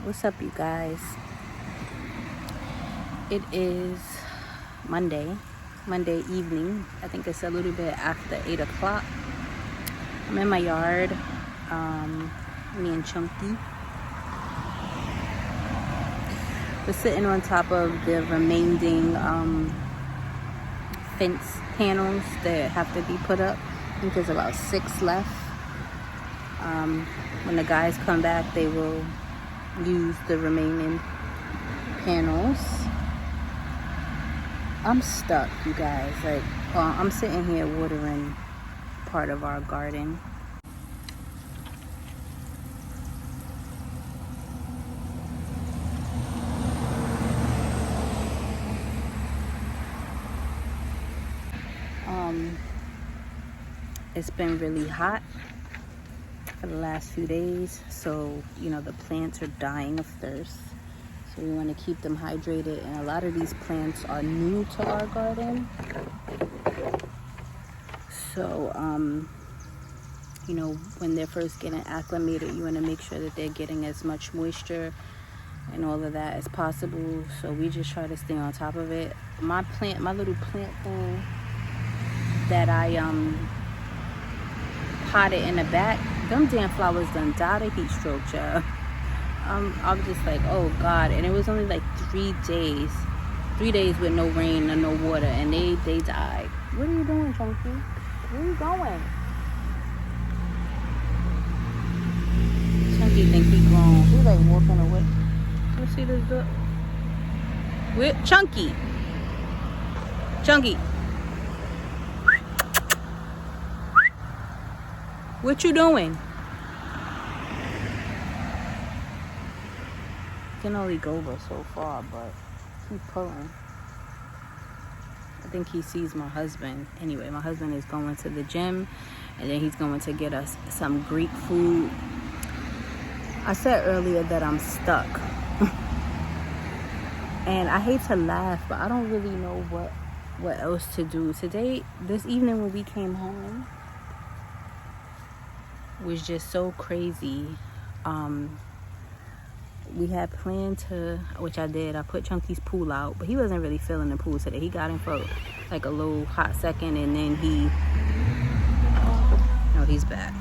What's up, you guys? It is Monday evening. I think it's a little bit after 8 o'clock. I'm in my yard, me and Chunky. We're sitting on top of the remaining fence panels that have to be put up. I think there's about 6 left. When the guys come back, they will use the remaining panels. I'm stuck, you guys. I'm sitting here watering part of our garden. It's been really hot for the last few days, so the plants are dying of thirst, so we want to keep them hydrated. And a lot of these plants are new to our garden, so when they're first getting acclimated, you want to make sure that they're getting as much moisture and all of that as possible. So we just try to stay on top of it. My little plant thing that I potted in the back, them damn flowers done died of heat stroke, child. I was just like, oh God. And it was only like 3 days with no rain and no water, and they died. What are you doing, Chunky? Where are you going? Chunky think he grown. He like walking away. Let's see this look. Where? Chunky. What you doing? Can only go but so far, but keep pulling. I think he sees my husband. Anyway, my husband is going to the gym, and then he's going to get us some Greek food. I said earlier that I'm stuck. And I hate to laugh, but I don't really know what else to do. This evening when we came home was just so crazy. We had planned to, which I did, I put Chunky's pool out, but he wasn't really feeling the pool today. He got in for like a little hot second, and then he's back.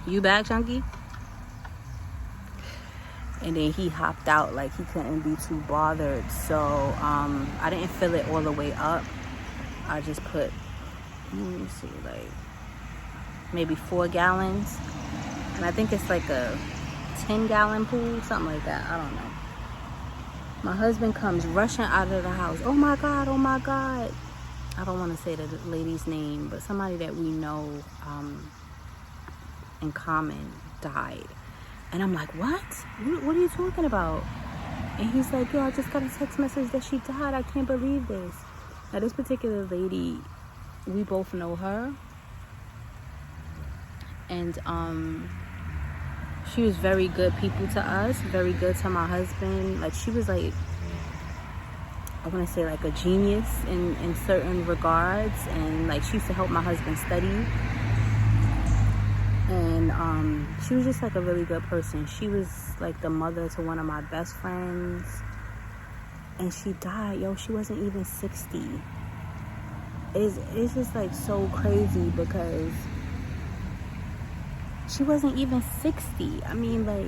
You back, Chunky? And then he hopped out like he couldn't be too bothered. So I didn't fill it all the way up. I just put, let me see, like maybe 4 gallons. And I think it's like a 10-gallon pool, something like that. I don't know. My husband comes rushing out of the house. Oh my God. I don't want to say the lady's name, but somebody that we know in common died. And I'm like, what are you talking about? And he's like, yo, I just got a text message that she died. I can't believe this. Now, this particular lady, we both know her. And she was very good people to us, very good to my husband. Like, she was like, I want to say like a genius in certain regards. And like, she used to help my husband study. And she was just like a really good person. She was like the mother to one of my best friends. And she died. Yo, she wasn't even 60. It's just like so crazy because she wasn't even 60. I mean, like,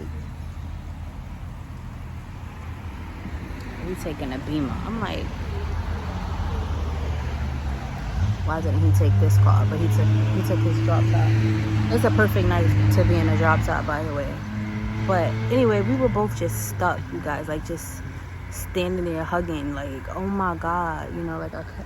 we taking a Beamer. I'm like, why didn't he take this car? But he took his drop top. It's a perfect night to be in a drop top, by the way. But anyway, we were both just stuck, you guys. Like, just standing there hugging. Like, oh my God. Like, okay.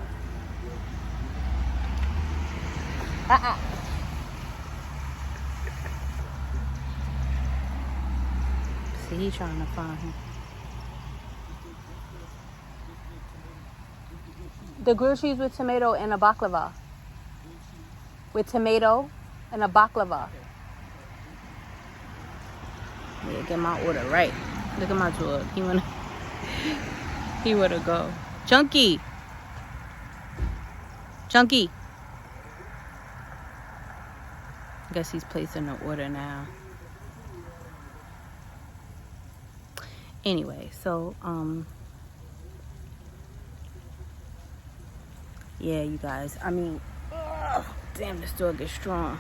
See, he trying to find him. The grilled cheese with tomato and a baklava. With tomato and a baklava. Yeah, get my order right. Look at my dog. He wanna go. Chunky. I guess he's placing the order now. Anyway, so yeah, you guys, I mean, ugh, damn, this dog is strong.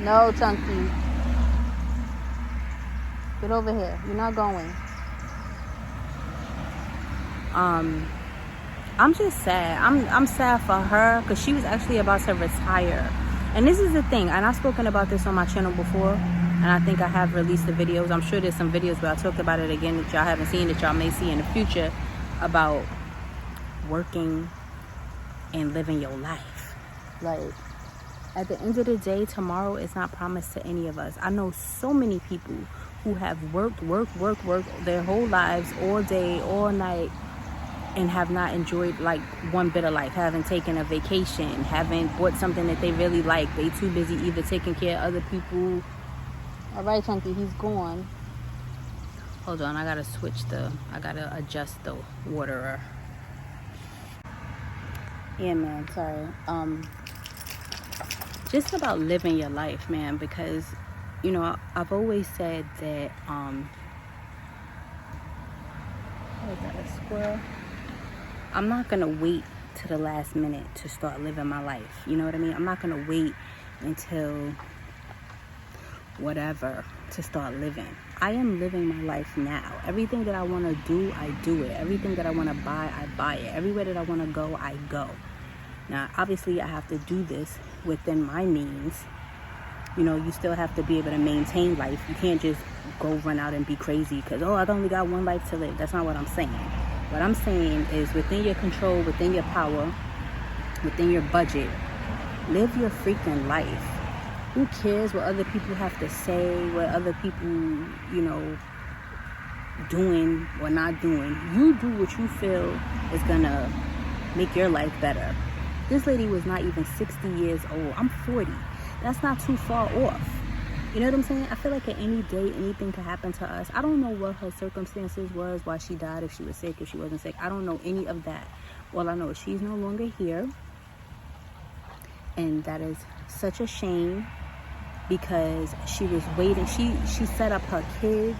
No, Chunky, get over here, you're not going. I'm just sad. I'm sad for her, because she was actually about to retire. And this is the thing, and I've spoken about this on my channel before, and I think I have released the videos. I'm sure there's some videos where I talked about it again that y'all haven't seen, that y'all may see in the future, about working and living your life. Like, at the end of the day, tomorrow is not promised to any of us. I know so many people who have worked their whole lives, all day, all night, and have not enjoyed like one bit of life, haven't taken a vacation, haven't bought something that they really like. They too busy either taking care of other people. All right, Chunky, he's gone. Hold on, I gotta adjust the waterer. Yeah, man, sorry. Just about living your life, man, because, you know, I've always said that, what is that, a squirrel? I'm not gonna wait to the last minute to start living my life. You know what I mean? I'm not gonna wait until whatever to start living. I am living my life now. Everything that I want to do, I do it. Everything that I want to buy, I buy it. Everywhere that I want to go, I go. Now, obviously, I have to do this within my means. You know, you still have to be able to maintain life. You can't just go run out and be crazy because, oh, I've only got one life to live. That's not what I'm saying. What I'm saying is within your control, within your power, within your budget, live your freaking life. Who cares what other people have to say, what other people, you know, doing or not doing? You do what you feel is gonna make your life better. This lady was not even 60 years old. I'm 40. That's not too far off. You know what I'm saying? I feel like at any day, anything could happen to us. I don't know what her circumstances was, why she died, if she was sick, if she wasn't sick. I don't know any of that. All I know is she's no longer here. And that is such a shame, because she was waiting. She set up her kids.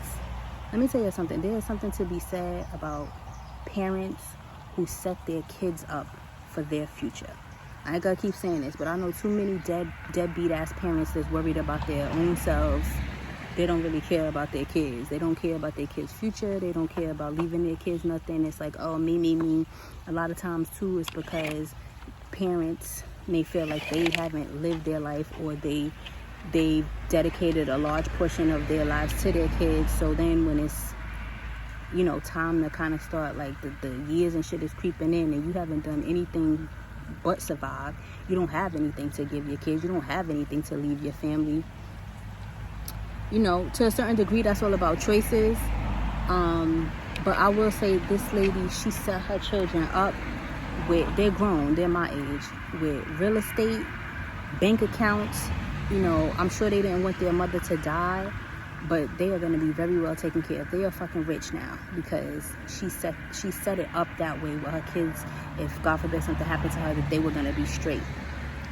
Let me tell you something. There's something to be said about parents who set their kids up for their future. I ain't gonna keep saying this, but I know too many deadbeat ass parents that's worried about their own selves. They don't really care about their kids. They don't care about their kids' future. They don't care about leaving their kids nothing. It's like, oh, me. A lot of times too, it's because parents may feel like they haven't lived their life, or they've dedicated a large portion of their lives to their kids. So then when it's, you know, time to kind of start, like the years and shit is creeping in, and you haven't done anything but survive, you don't have anything to give your kids, you don't have anything to leave your family. You know, to a certain degree, that's all about choices. But I will say, this lady, she set her children up with, they're grown, they're my age, with real estate, bank accounts. You know, I'm sure they didn't want their mother to die, but they are going to be very well taken care of. They are fucking rich now, because she set it up that way with her kids. If God forbid something happened to her, that they were going to be straight.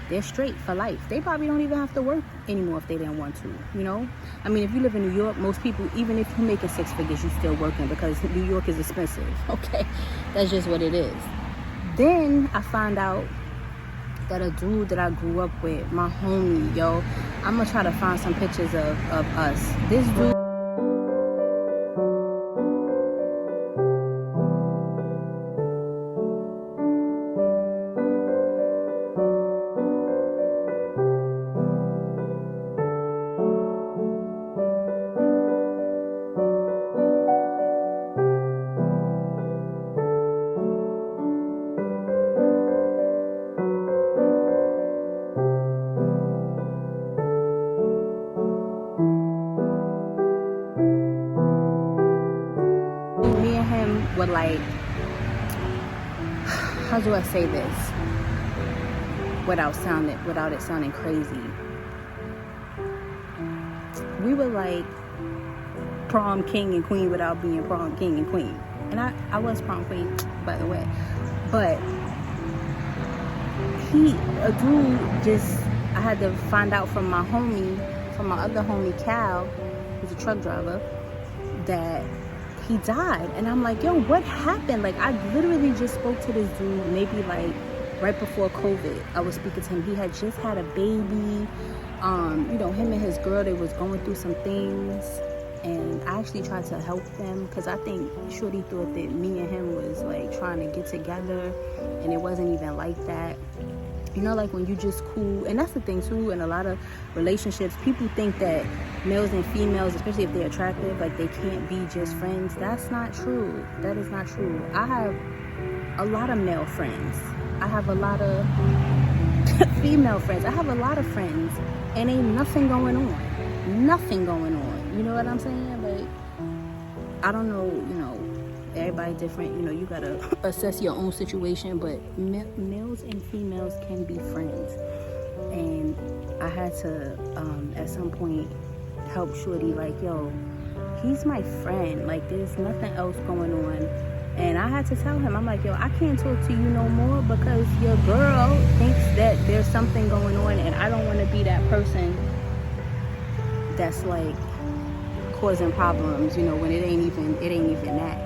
They're straight for life. They probably don't even have to work anymore if they didn't want to, you know? I mean, if you live in New York, most people, even if you're making six figures, you're still working, because New York is expensive, okay? That's just what it is. Then I find out that a dude that I grew up with, my homie, yo, I'm gonna try to find some pictures of us. This dude, me and him were like, how do I say this without it sounding crazy? We were like prom king and queen without being prom king and queen. And I was prom queen, by the way. But I had to find out from my other homie, Cal, who's a truck driver, that he died. And I'm like, yo, what happened? Like, I literally just spoke to this dude maybe like right before COVID. I was speaking to him. He had just had a baby. You know, him and his girl, they was going through some things. And I actually tried to help them because I think Shorty thought that me and him was like trying to get together, and it wasn't even like that. You know, like when you just cool. And that's the thing too, in a lot of relationships, people think that males and females, especially if they're attractive, like they can't be just friends. That's not true. That is not true. I have a lot of male friends. I have a lot of female friends. I have a lot of friends, and ain't nothing going on. Nothing going on. You know what I'm saying? Like, I don't know, you know, everybody different. You know, you gotta assess your own situation, but males and females can be friends. And I had to, at some point, help Shorty, like, yo, he's my friend. Like, there's nothing else going on. And I had to tell him, I'm like, yo, I can't talk to you no more because your girl thinks that there's something going on, and I don't want to be that person that's like causing problems, you know, when it ain't even that.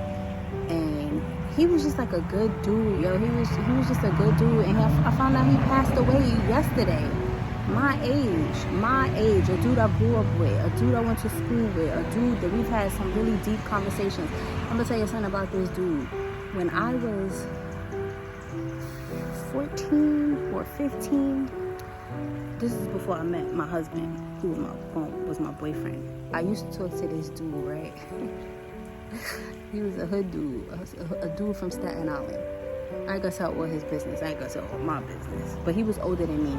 And he was just like a good dude, yo. He was just a good dude, and I found out he passed away yesterday. My age, a dude I grew up with, a dude I went to school with, a dude that we've had some really deep conversations. I'm gonna tell you something about this dude. When I was 14 or 15, this is before I met my husband, who was my boyfriend. I used to talk to this dude, right? He was a hood dude, a dude from Staten Island. I ain't gonna tell all his business. I ain't gonna tell all my business. But he was older than me.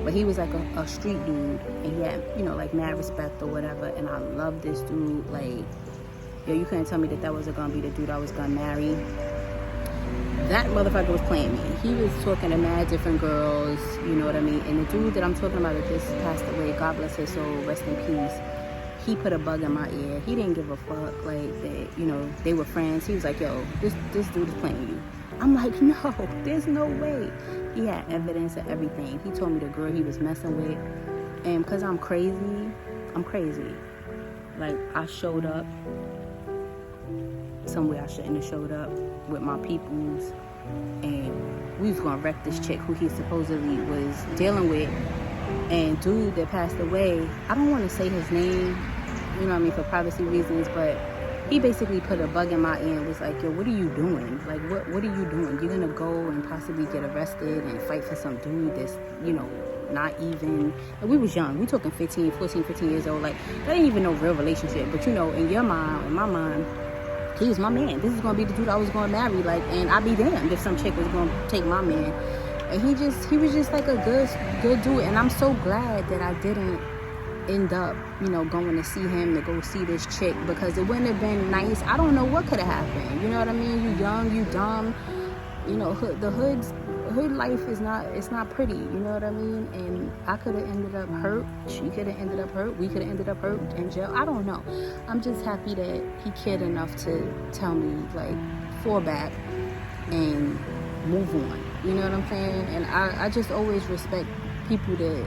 But he was like a street dude, and he had, you know, like mad respect or whatever. And I love this dude. Like, yo, you couldn't tell me that was gonna be the dude I was gonna marry. That motherfucker was playing me. He was talking to mad different girls, you know what I mean? And the dude that I'm talking about that just passed away, God bless his soul, rest in peace, he put a bug in my ear. He didn't give a fuck, like, that, you know, they were friends. He was like, yo, this dude is playing you. I'm like, no, there's no way. He had evidence of everything. He told me the girl he was messing with. And because I'm crazy. Like, I showed up somewhere I shouldn't have showed up with my peoples, and we was gonna wreck this chick who he supposedly was dealing with. And dude that passed away, I don't want to say his name, you know what I mean, for privacy reasons, but he basically put a bug in my ear and was like, yo, what are you doing? Like, what are you doing? You're gonna go and possibly get arrested and fight for some dude that's, you know, not even, and we was young, we talking 14, 15 years old. Like, that ain't even no real relationship, but you know, in your mind, in my mind, he was my man. This is gonna be the dude I was gonna marry. Like, and I'd be damned if some chick was gonna take my man. And he was just like a good dude. And I'm so glad that I didn't end up, you know, going to see him, to go see this chick, because it wouldn't have been nice. I don't know what could have happened. You know what I mean? You young, you dumb. You know, the hood life is not pretty. You know what I mean? And I could have ended up hurt. She could have ended up hurt. We could have ended up hurt in jail. I don't know. I'm just happy that he cared enough to tell me, like, fall back and move on. You know what I'm saying? And I just always respect people that,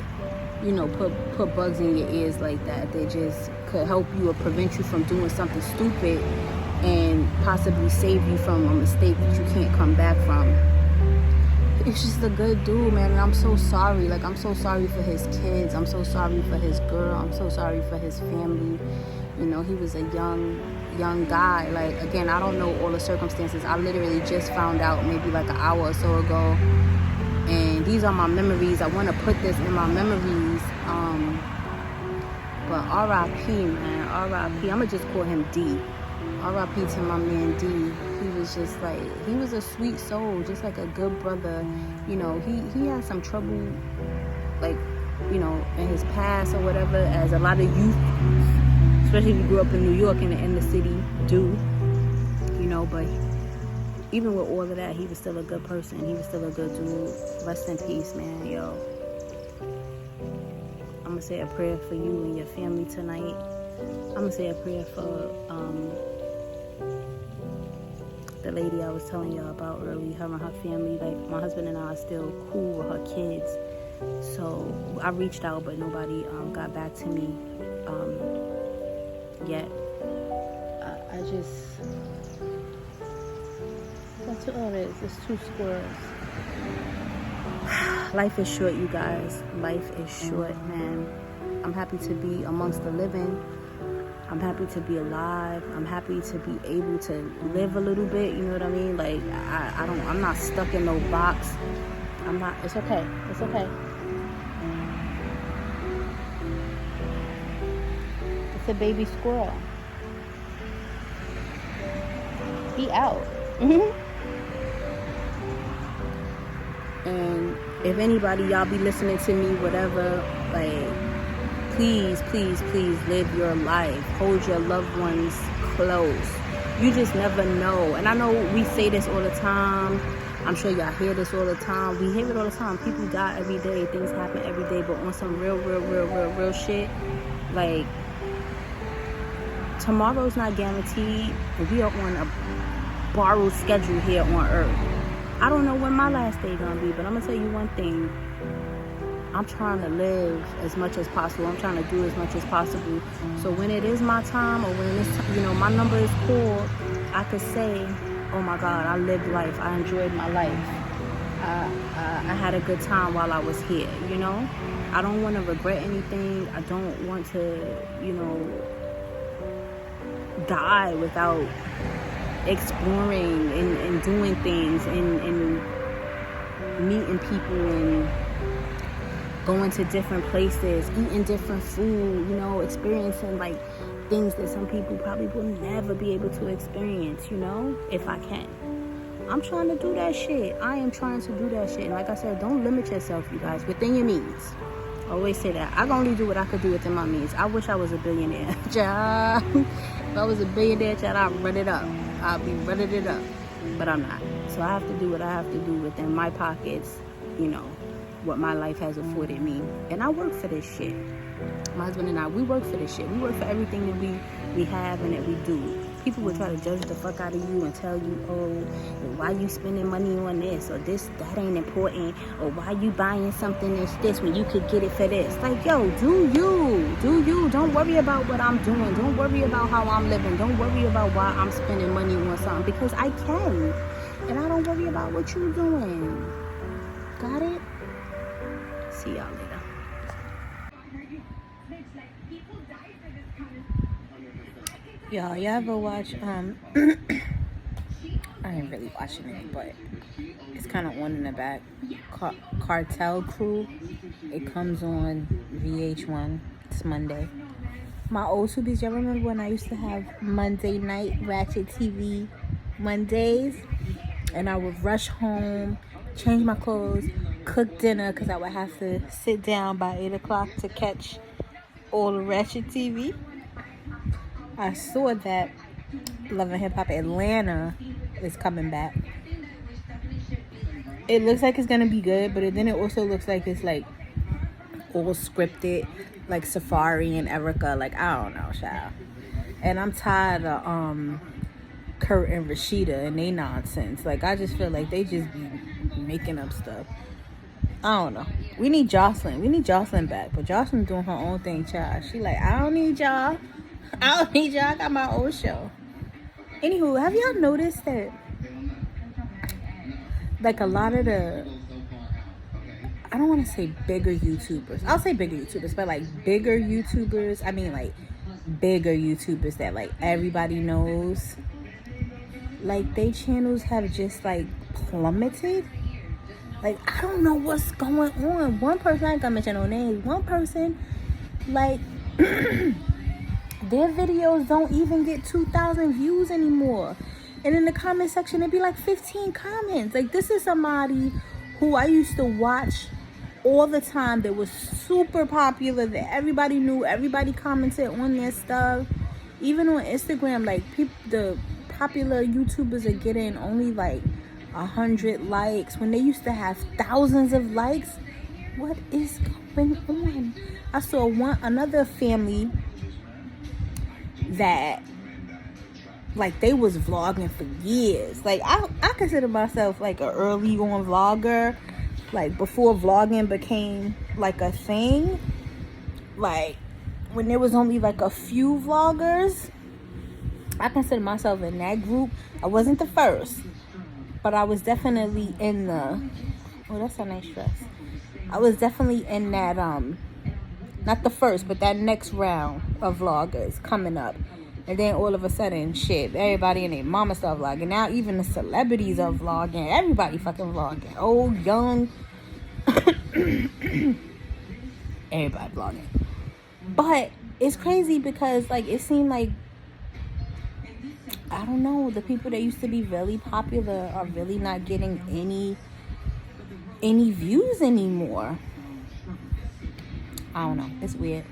you know, put bugs in your ears like that. They just could help you or prevent you from doing something stupid and possibly save you from a mistake that you can't come back from. It's just a good dude, man, and I'm so sorry. Like, I'm so sorry for his kids. I'm so sorry for his girl. I'm so sorry for his family. You know, he was a young guy. Like, again, I don't know all the circumstances. I literally just found out maybe like an hour or so ago. And these are my memories. I want to put this in my memories. But R.I.P., man. R.I.P. I'm going to just call him D. R.I.P. to my man D. He was just like, he was a sweet soul, just like a good brother. You know, he had some trouble, like, you know, in his past or whatever, as a lot of youth, especially if you grew up in New York and in the city, do. You know, but even with all of that, he was still a good person. He was still a good dude. Rest in peace, man, yo. I'm going to say a prayer for you and your family tonight. I'm going to say a prayer for the lady I was telling y'all about earlier, her and her family. Like, my husband and I are still cool with her kids. So I reached out, but nobody got back to me yet. That's all it is. It's 2 squirrels. Life is short, you guys. Life is short, man. I'm happy to be amongst the living. I'm happy to be alive. I'm happy to be able to live a little bit. You know what I mean? Like, I'm not stuck in no box. It's okay. It's okay. It's a baby squirrel. He out. And if anybody, y'all be listening to me, whatever, like, please, please, please live your life. Hold your loved ones close. You just never know. And I know we say this all the time. I'm sure y'all hear this all the time. We hear it all the time. People die every day. Things happen every day. But on some real shit, like, tomorrow's not guaranteed. And we are on a borrowed schedule here on Earth. I don't know when my last day gonna be, but I'm gonna tell you one thing. I'm trying to live as much as possible. I'm trying to do as much as possible. So when it is my time, or when it's, my number is called, I could say, oh my God, I lived life. I enjoyed my life. I had a good time while I was here, I don't want to regret anything. I don't want to, die without exploring and doing things and meeting people and going to different places, eating different food, experiencing like things that some people probably will never be able to experience, if I can. I'm trying to do that shit. I am trying to do that shit. And like I said, don't limit yourself, you guys, within your means. I always say that. I can only do what I could do within my means. I wish I was a billionaire. Child. If I was a billionaire, child, I'd run it up. I'll be running it up, but I'm not. So I have to do what I have to do within my pockets, what my life has afforded me. And I work for this shit. My husband and I, we work for this shit. We work for everything that we have and that we do. People will try to judge the fuck out of you and tell you, oh, why you spending money on this, or this, that ain't important, or why you buying something that's this when you could get it for this. Like, yo, do you. Don't worry about what I'm doing. Don't worry about how I'm living. Don't worry about why I'm spending money on something, because I can. And I don't worry about what you're doing. Got it? See y'all later. Y'all ever watch, I ain't really watching it, but it's kind of on in the back. Cartel Crew. It comes on VH1. It's Monday. My old tubies, y'all remember when I used to have Monday night Ratchet TV Mondays? And I would rush home, change my clothes, cook dinner, because I would have to sit down by 8 o'clock to catch all the Ratchet TV. I saw that Love and Hip Hop Atlanta is coming back. It looks like it's gonna be good, but then it also looks like it's like all scripted, like Safari and Erica. Like, I don't know, child. And I'm tired of Kurt and Rashida and they nonsense. Like, I just feel like they just be making up stuff. I don't know. We need Jocelyn. We need Jocelyn back, but Jocelyn's doing her own thing, child. She like, I don't need y'all. I got my own show. Anywho, have y'all noticed that like a lot of the, I don't want to say bigger YouTubers, I'll say bigger YouTubers, but like bigger YouTubers, I mean like bigger YouTubers that like everybody knows, like their channels have just like plummeted. Like, I don't know what's going on. One person, I ain't gonna mention no names, one person, like their videos don't even get 2,000 views anymore. And in the comment section, it'd be like 15 comments. Like, this is somebody who I used to watch all the time, that was super popular, that everybody knew, everybody commented on their stuff. Even on Instagram, like, the popular YouTubers are getting only like 100 likes when they used to have thousands of likes. What is going on? I saw another family that like they was vlogging for years. Like, I consider myself like an early on vlogger, like before vlogging became like a thing. Like when there was only like a few vloggers, I consider myself in that group. I wasn't the first, but I was definitely in the, oh, that's a nice dress. I was definitely in that, not the first, but that next round of vloggers coming up. And then all of a sudden, shit, everybody and their mama start vlogging. Now even the celebrities are vlogging. Everybody fucking vlogging. Old, young. Everybody vlogging. But it's crazy because, like, it seemed like, I don't know, the people that used to be really popular are really not getting any views anymore. I don't know. It's weird.